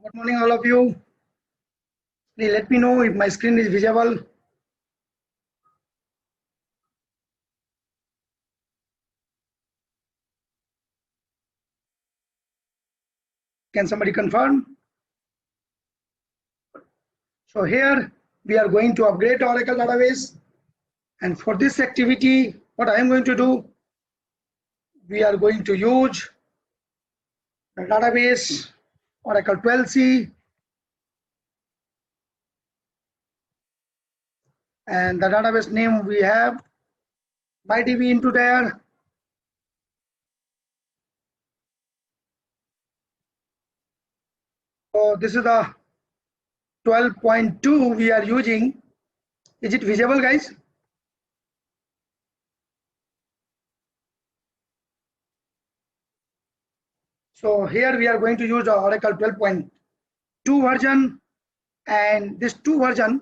Good morning, all of you. Please let me know if my screen is visible. Can somebody confirm? So here we are going to upgrade Oracle database. And for this activity, what I am going to do, we are going to use the database Oracle 12c. And the database name we have MyDB into there. So this is the 12.2 we are using. Is it visible, guys? So here we are going to use the Oracle 12.2 version, and this 2 version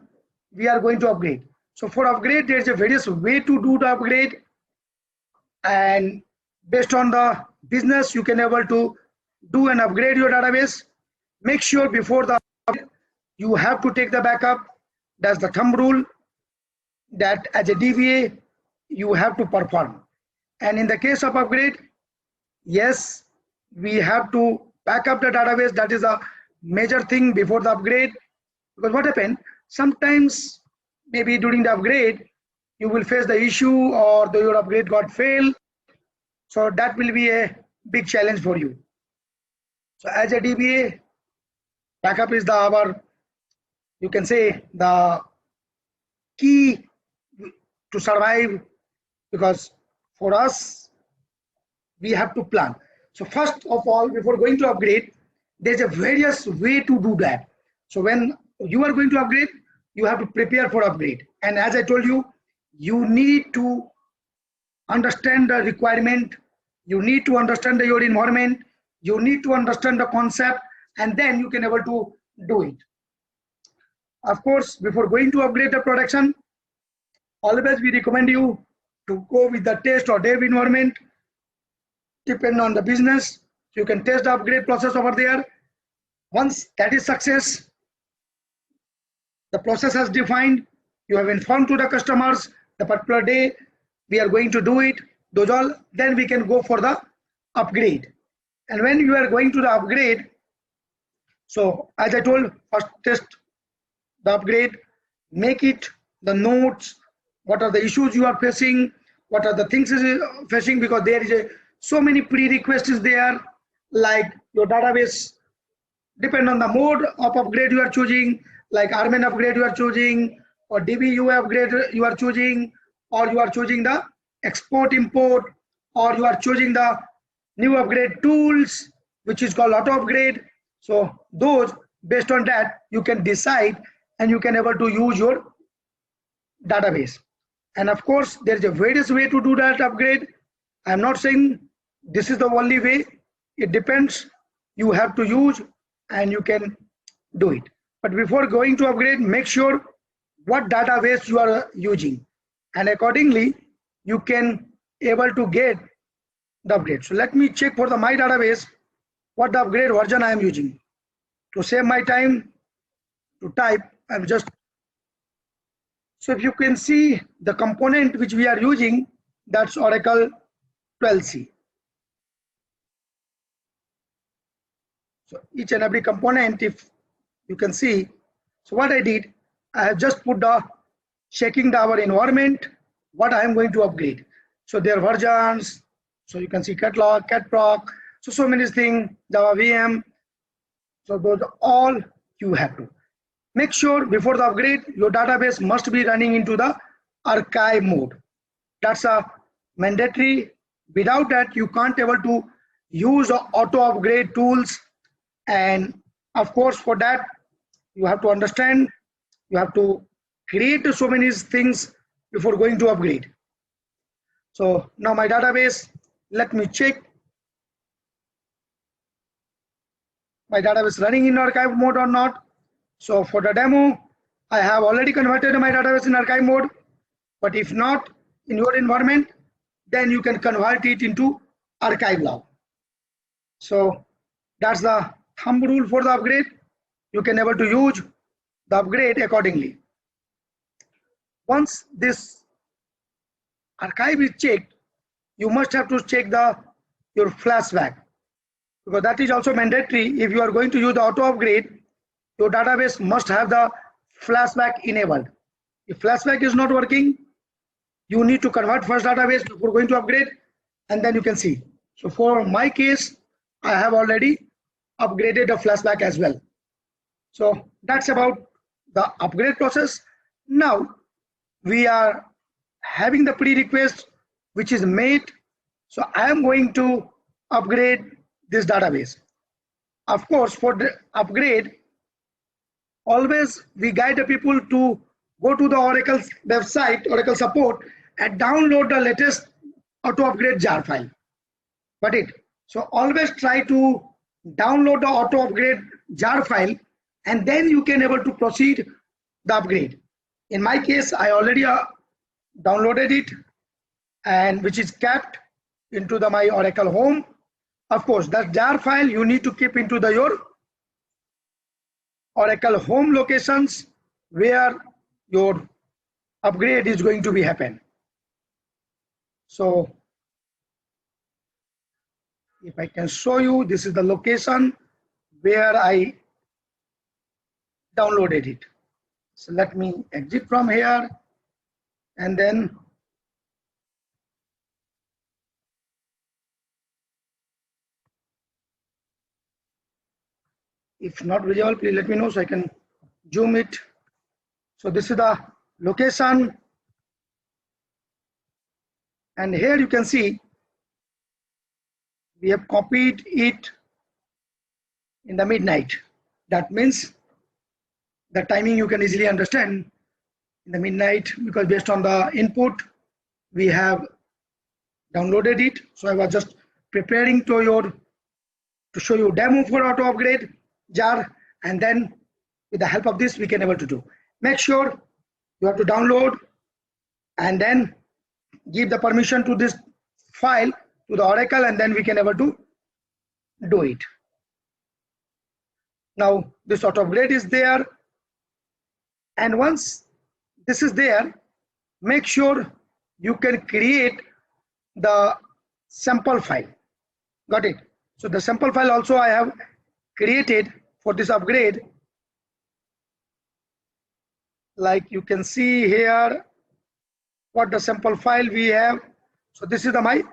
we are going to upgrade. So for upgrade, there is a various way to do the upgrade, and based on the business you can able to do and upgrade your database. Make sure before the upgrade, you have to take the backup. That's the thumb rule that as a DBA you have to perform. And in the case of upgrade, yes, we have to back up the database. That is a major thing before the upgrade, because what happened, sometimes maybe during the upgrade you will face the issue or your upgrade got failed. So that will be a big challenge for you. So as a DBA, backup is our, you can say, the key to survive, because for us we have to plan. So first of all, before going to upgrade, there's a various way to do that. So when you are going to upgrade, you have to prepare for upgrade. And as I told you, you need to understand the requirement, you need to understand your environment, you need to understand the concept, and then you can able to do it. Of course, before going to upgrade the production, always we recommend you to go with the test or dev environment. Depend on the business, you can test the upgrade process over there. Once that is success, the process has defined, you have informed to the customers the particular day we are going to do it, those all, then we can go for the upgrade. And when you are going to the upgrade, so as I told, first test the upgrade, make it the notes, what are the issues you are facing, what are the things is facing, because there is so many prerequisites is there, like your database depend on the mode of upgrade you are choosing, like RMN upgrade you are choosing, or DBU upgrade you are choosing, or you are choosing the export import, or you are choosing the new upgrade tools which is called auto upgrade. So those, based on that, you can decide and you can able to use your database. And of course there is a various way to do that upgrade. I'm not saying this is the only way, it depends, you have to use and you can do it. But before going to upgrade, make sure what database you are using, and accordingly you can able to get the upgrade. So let me check for the my database what the upgrade version I am using. To save my time to type, I'm just, so if you can see the component which we are using, that's Oracle 12c. So each and every component, if you can see, so what I did, I have just put the checking our environment, what I am going to upgrade. So their versions, so you can see catalog, catproc, so many things, Java VM. So those all you have to make sure before the upgrade, your database must be running into the archive mode. That's a mandatory. Without that, you can't able to use the auto upgrade tools. And of course, for that, you have to understand, you have to create so many things before going to upgrade. So now my database, let me check my database running in archive mode or not. So for the demo, I have already converted my database in archive mode, but if not in your environment, then you can convert it into archive log. So that's the thumb rule for the upgrade. you can able to use the upgrade accordingly. Once this archive is checked, you must have to check your flashback, because that is also mandatory. If you are going to use the auto upgrade, your database must have the flashback enabled. If flashback is not working, you need to convert first database before going to upgrade, and then you can see. So for my case, I have already upgraded the flashback as well. So that's about the upgrade process. Now we are having the pre-request which is made. So I am going to upgrade this database. Of course, for the upgrade, always we guide the people to go to the Oracle website, Oracle support, and download the latest auto upgrade jar file. Got it? So always try to download the auto upgrade jar file, and then you can able to proceed the upgrade. In my case, I already downloaded it, and which is kept into my Oracle home. Of course, that jar file you need to keep into your Oracle home locations where your upgrade is going to be happen. So if I can show you, this is the location where I downloaded it. So let me exit from here, and then if not visible, please let me know so I can zoom it. So this is the location, and here you can see we have copied it in the midnight. That means the timing you can easily understand in the midnight, because based on the input we have downloaded it. So I was just preparing to show you demo for auto upgrade jar, and then with the help of this we can able to do. Make sure you have to download and then give the permission to this file to the Oracle, and then we can able to do it. Now this auto upgrade is there, and once this is there, make sure you can create the sample file. Got it? So the sample file also I have created for this upgrade. Like you can see here what the sample file we have. So this is my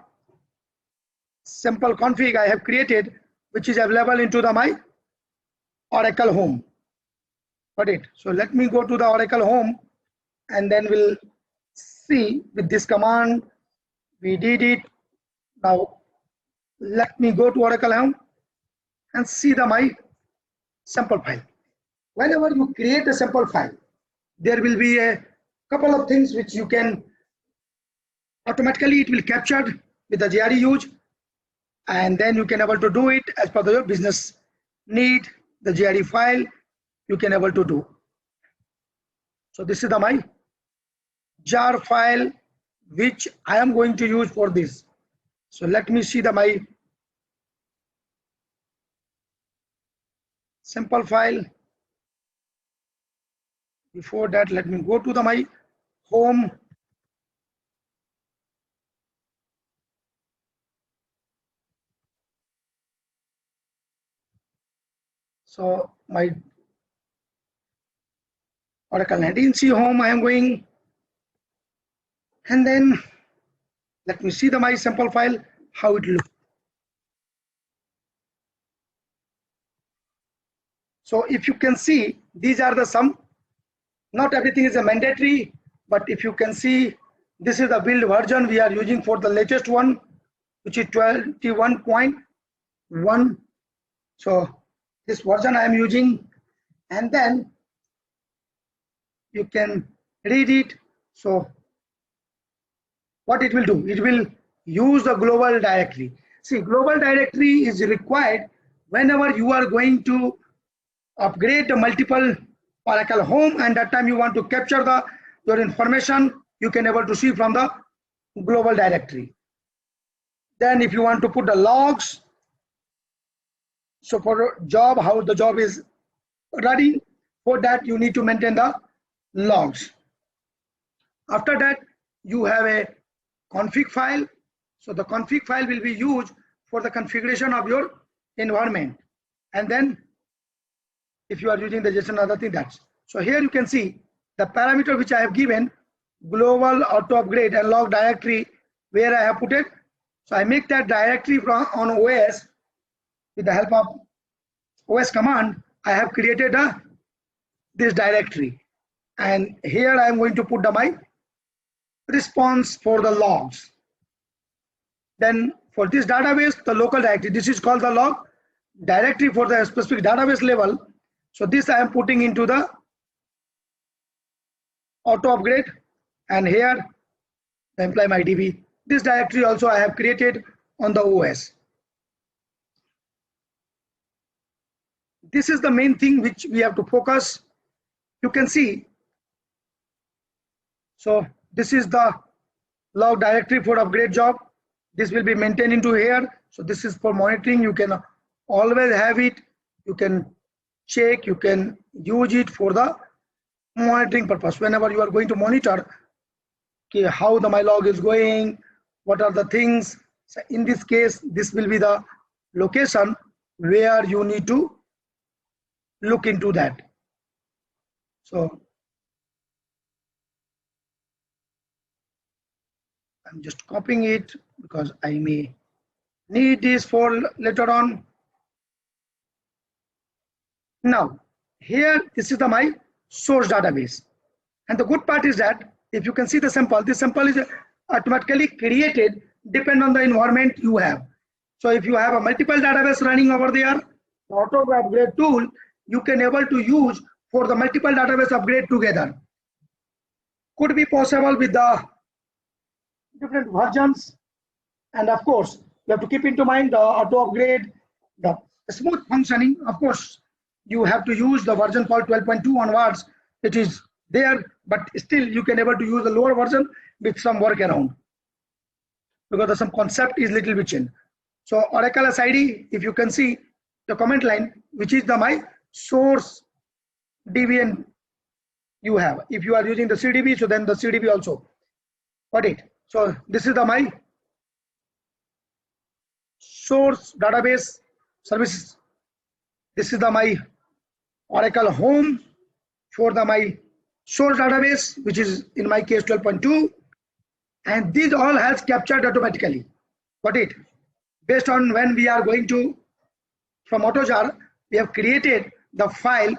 sample config I have created, which is available into my Oracle home. Got it? So let me go to the Oracle home, and then we'll see with this command we did it. Now let me go to Oracle home and see my sample file. Whenever you create a sample file, there will be a couple of things which you can automatically, it will capture with the GRE use, and then you can able to do it as per your business need. The GRE file you can able to do. So this is my jar file which I am going to use for this. So let me see my sample file. Before that, let me go to my home. So my Oracle NetInc home I am going, and then let me see my sample file, how it looks. So if you can see, these are the some, not everything is a mandatory, but if you can see, this is the build version we are using for the latest one, which is 21.1. So this version I am using, and then you can read it. So what it will do, it will use the global directory. See, global directory is required whenever you are going to upgrade the multiple Oracle home, and that time you want to capture your information, you can able to see from the global directory. Then if you want to put the logs, so for job, how the job is running. For that, you need to maintain the logs. After that, you have a config file. So the config file will be used for the configuration of your environment. And then if you are using the JSON, other thing, that's. So here you can see the parameter which I have given, global auto upgrade and log directory, where I have put it. So I make that directory from on OS with the help of OS command. I have created this directory, and here I am going to put my response for the logs. Then for this database, the local directory, this is called the log directory for the specific database level. So this I am putting into the auto upgrade, and here the employee MyDB. This directory also I have created on the OS. This is the main thing which we have to focus. You can see. So this is the log directory for upgrade job. This will be maintained into here. So this is for monitoring. You can always have it. You can check. You can use it for the monitoring purpose. Whenever you are going to monitor how the my log is going, what are the things. So in this case, this will be the location where you need to look into that. So I'm just copying it because I may need this for later on. Now here, this is my source database, and the good part is that if you can see the sample, this sample is automatically created depend on the environment you have. So if you have a multiple database running over there, the auto upgrade tool you can able to use for the multiple database upgrade together. Could be possible with the different versions, and of course you have to keep into mind the auto upgrade, the smooth functioning. Of course you have to use the version called 12.2 onwards. It is there, but still you can able to use the lower version with some workaround, because some concept is little bit changed. So Oracle SID, if you can see the comment line, which is the my source DB you have. If you are using the CDB, so then the CDB also. Got it? So this is the my source database services. This is the my Oracle home for the my source database, which is in my case 12.2, and these all has captured automatically. Got it? Based on when we are going to from AutoJar, we have created the file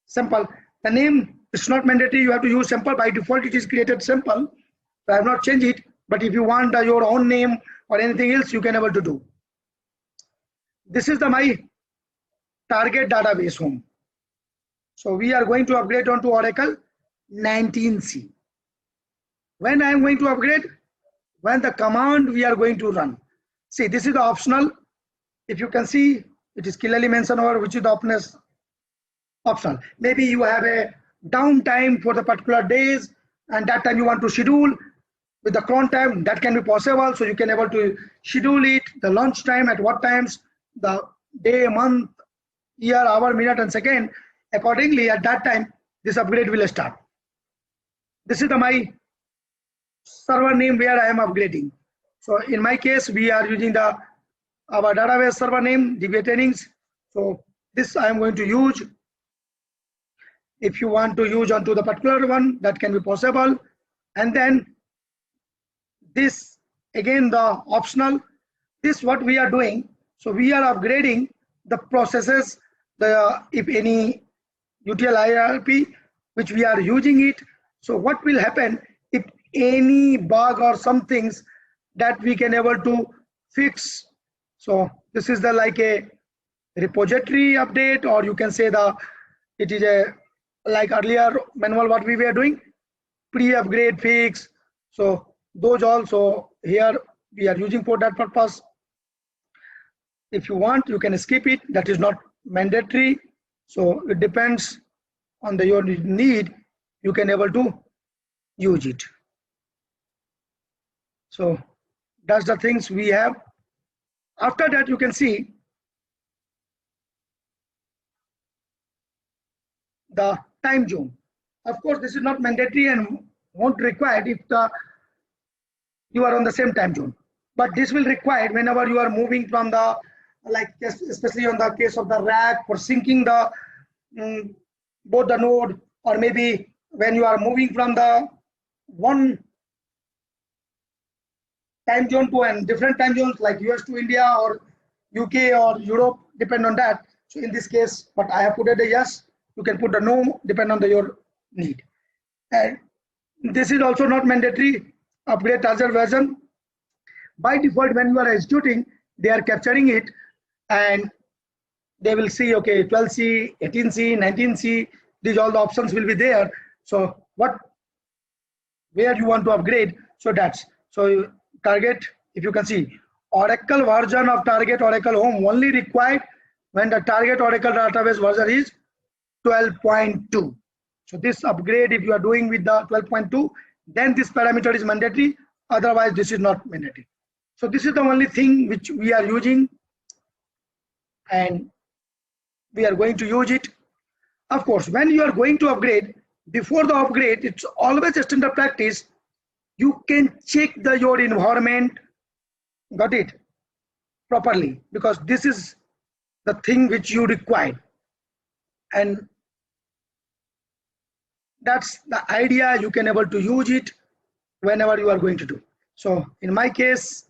sample. The name is not mandatory, you have to use sample. By default it is created sample, so I have not changed it, but if you want your own name or anything else, you can able to do. This is the my target database home. So we are going to upgrade onto Oracle 19c. When I am going to upgrade, when the command we are going to run. See, this is the optional. If you can see, it is clearly mentioned over which is the optional. Maybe you have a downtime for the particular days, and that time you want to schedule with the cron time, that can be possible. So you can able to schedule it, the launch time, at what times, the day, month, year, hour, minute, and second. Accordingly, at that time, this upgrade will start. This is my server name where I am upgrading. So in my case, we are using our database server name, DB trainings. So this I am going to use. If you want to use onto the particular one, that can be possible. And then this again the optional. This what we are doing. So we are upgrading the processes, the if any UTL IRP which we are using it. So what will happen if any bug or some things that we can able to fix. So this is the like a repository update, or you can say it is a like earlier manual what we were doing, pre-upgrade fix. So those also here we are using for that purpose. If you want, you can skip it, that is not mandatory. So it depends on your need, you can able to use it. So that's the things we have. After that, you can see the time zone. Of course, this is not mandatory and won't required if you are on the same time zone. But this will require whenever you are moving from the, like especially on the case of the rack for syncing the both the node, or maybe when you are moving from the one time zone to a different time zones like US to India or UK or Europe, depend on that. So in this case, but I have put it a yes. You can put a no, depend on your need. And this is also not mandatory. Upgrade target version. By default, when you are executing, they are capturing it, and they will see, okay, 12C, 18C, 19C. These all the options will be there. So where you want to upgrade. So that's so target. If you can see, Oracle version of target Oracle Home only required when the target Oracle database version is 12.2. So this upgrade, if you are doing with the 12.2, then this parameter is mandatory. Otherwise, this is not mandatory. So this is the only thing which we are using, and we are going to use it. Of course, when you are going to upgrade, before the upgrade, it's always a standard practice. You can check your environment, got it, properly, because this is the thing which you require, and that's the idea. You can able to use it whenever you are going to do. So in my case,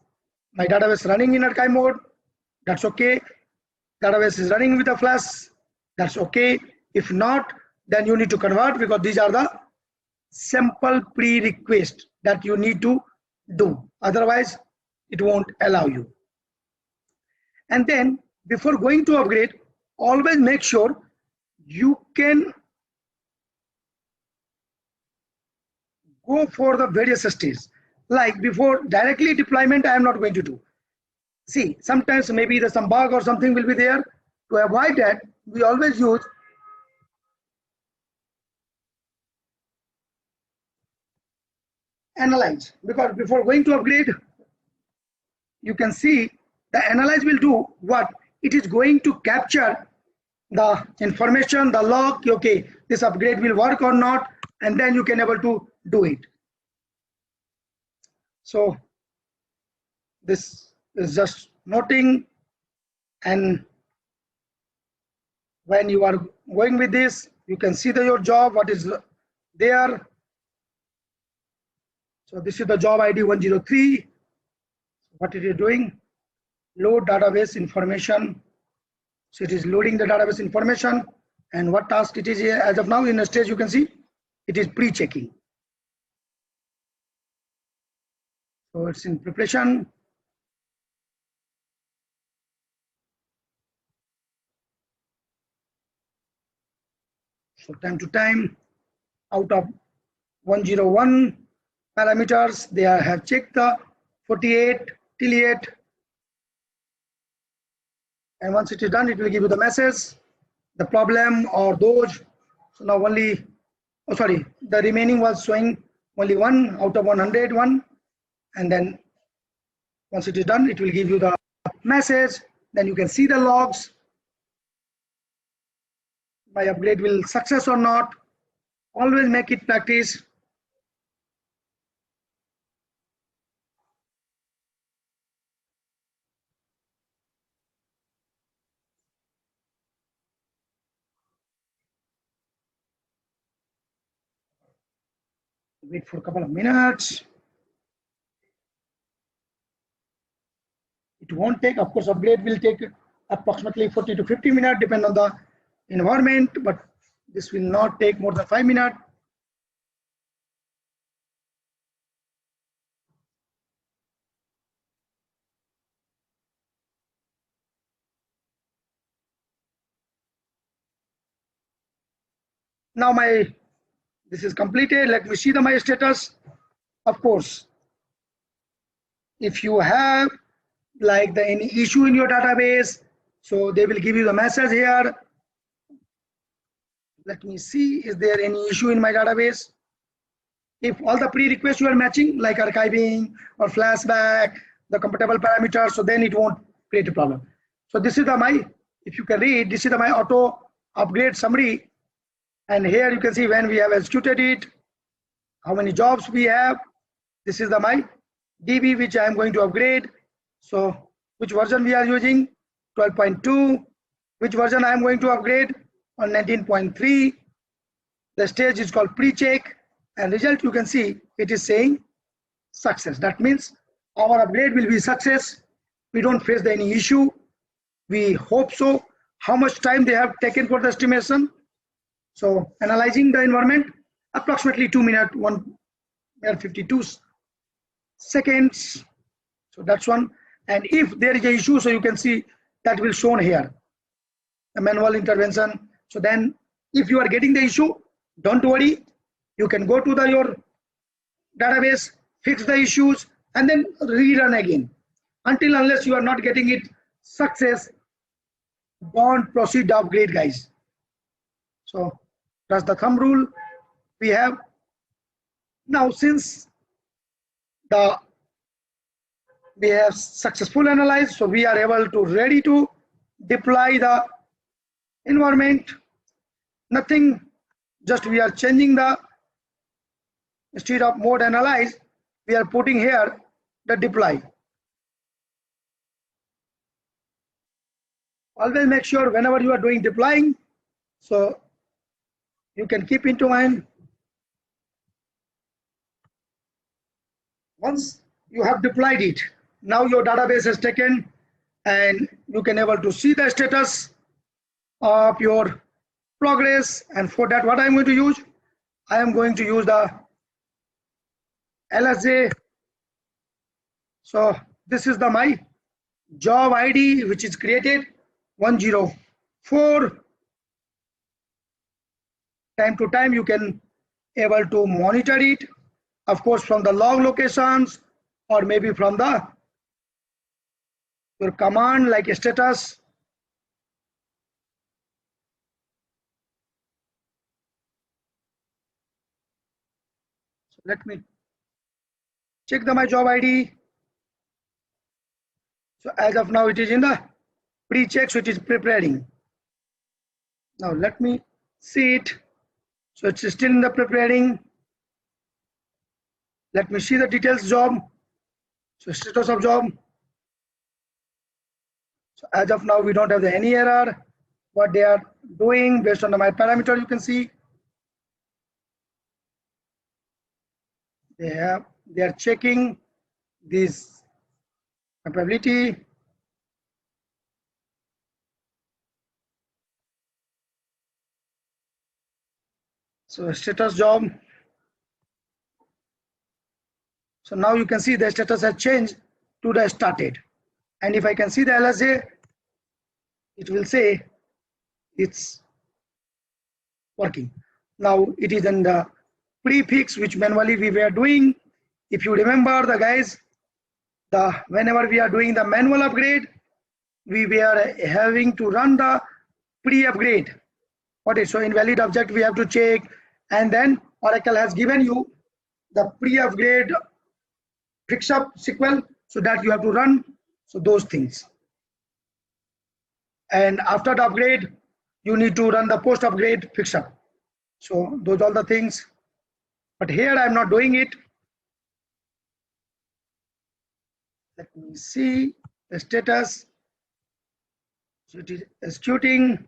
my database running in archive mode, that's okay. Database is running with a flash, that's okay. If not, then you need to convert, because these are the simple prerequisites that you need to do. Otherwise, it won't allow you. And then before going to upgrade, always make sure you can go for the various stages. Like before directly deployment, I am not going to do. See, sometimes maybe there's some bug or something will be there. To avoid that, we always use analyze, because before going to upgrade, you can see the analyze will do what? It is going to capture the information, the log, okay, this upgrade will work or not, and then you can able to do it. So this is just noting, and when you are going with this, you can see your job, what is there. So this is the job ID 103. What it is doing? Load database information. So it is loading the database information, and what task it is here as of now in the stage, you can see it is pre-checking. So it's in preparation. So time to time, out of 101 parameters, they have checked the 48 till 8. And once it is done, it will give you the message, the problem or those. So now only, oh sorry, the remaining was showing only 1 out of 101. And then once it is done, it will give you the message. Then you can see the logs. My upgrade will success or not. Always make it practice. Wait for a couple of minutes. It won't take, of course, upgrade will take approximately 40 to 50 minutes, depending on the environment, but this will not take more than 5 minutes. Now this is completed. Let me see my status. Of course, if you have like any issue in your database, so they will give you the message here. Let me see, is there any issue in my database? If all the prerequisites you are matching, like archiving or flashback, the compatible parameters, so then it won't create a problem. So this is if you can read, this is my auto upgrade summary. And here you can see when we have executed it, how many jobs we have. This is the my DB which I am going to upgrade. So which version we are using? 12.2. Which version I am going to upgrade? On 19.3. The stage is called pre-check, and result you can see it is saying success. That means our upgrade will be success. We don't face any issue. We hope so. How much time they have taken for the estimation? So analyzing the environment, approximately 2 minutes, 1 minute 52 seconds. So that's one. And if there is an issue, so you can see that will shown here, the manual intervention. So then if you are getting the issue, don't worry. You can go to your database, fix the issues, and then rerun again. Until unless you are not getting it success, don't proceed the upgrade, guys. So that's the thumb rule we have. Now since we have successful analyzed, so we are able to ready to deploy the environment. Nothing, just we are changing the, instead of mode analyze, we are putting here the deploy. Always make sure whenever you are doing deploying, so you can keep into mind, once you have deployed it, now your database is taken and you can able to see the status of your progress. And for that, what I'm going to use, I am going to use the LSJ. So this is the my job ID which is created 104. Time to time you can able to monitor it, of course from the log locations or maybe from the your command like status. So let me check the my job ID. So as of now it is in the pre-check, so it is preparing. Now let me see it. So it's still in the preparing. Let me see the details job. So status of job. So as of now we don't have any error. What they are doing based on my parameter, you can see they are checking this capability. So status job. So now you can see the status has changed to the started. And if I can see the LSJ, it will say it's working. Now it is in the prefix which manually we were doing. If you remember the guys, whenever we are doing the manual upgrade, we were having to run the pre-upgrade. What is so invalid object we have to check, and then Oracle has given you the pre-upgrade fix up SQL, so that you have to run, so those things. And after the upgrade, you need to run the post upgrade fix up. So those are the things. But here I'm not doing it. Let me see the status. So it is executing.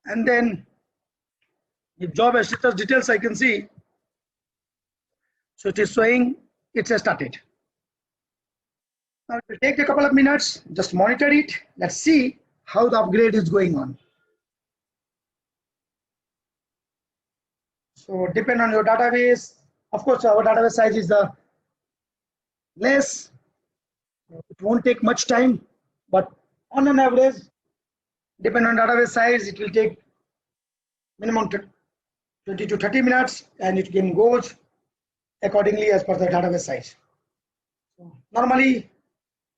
And then the job status details I can see. So it is showing it's started. Now it will take a couple of minutes, just monitor it. Let's see how the upgrade is going on. So depend on your database. Of course, our database size is less. It won't take much time, but on an average, depend on database size, it will take minimum 20 to 30 minutes, and it can goes accordingly as per the database size. So normally,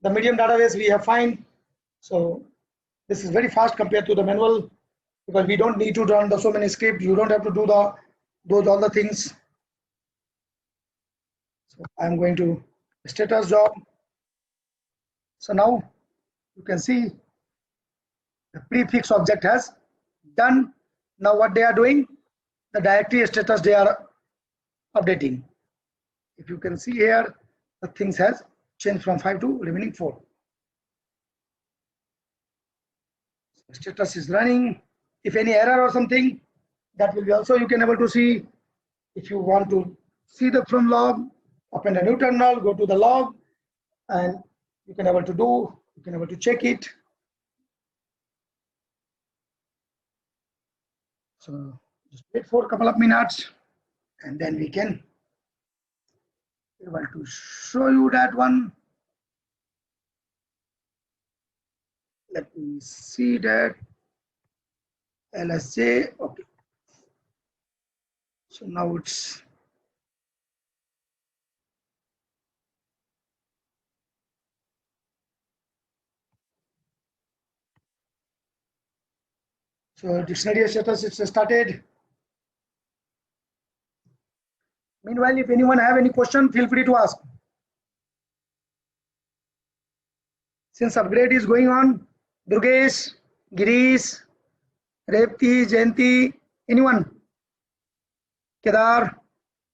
the medium database we have fine. So this is very fast compared to the manual, because we don't need to run so many scripts. You don't have to do all the things. So I'm going to status job. So now you can see the prefix object has Done. Now what they are doing, the directory status they are updating. If you can see here, the things has changed from 5 to remaining 4. Status is running. If any error or something, that will be also you can able to see. If you want to see the from log, open the new terminal, go to the log, and you can able to check it. So just wait for a couple of minutes, and then we can able to show you that one. Let me see that LSJ. Okay. So now it's so dictionary status it's started. Meanwhile, if anyone have any question, feel free to ask. Since upgrade is going on, Durgesh, Girish, Revti, Jayanti, anyone? Kedar?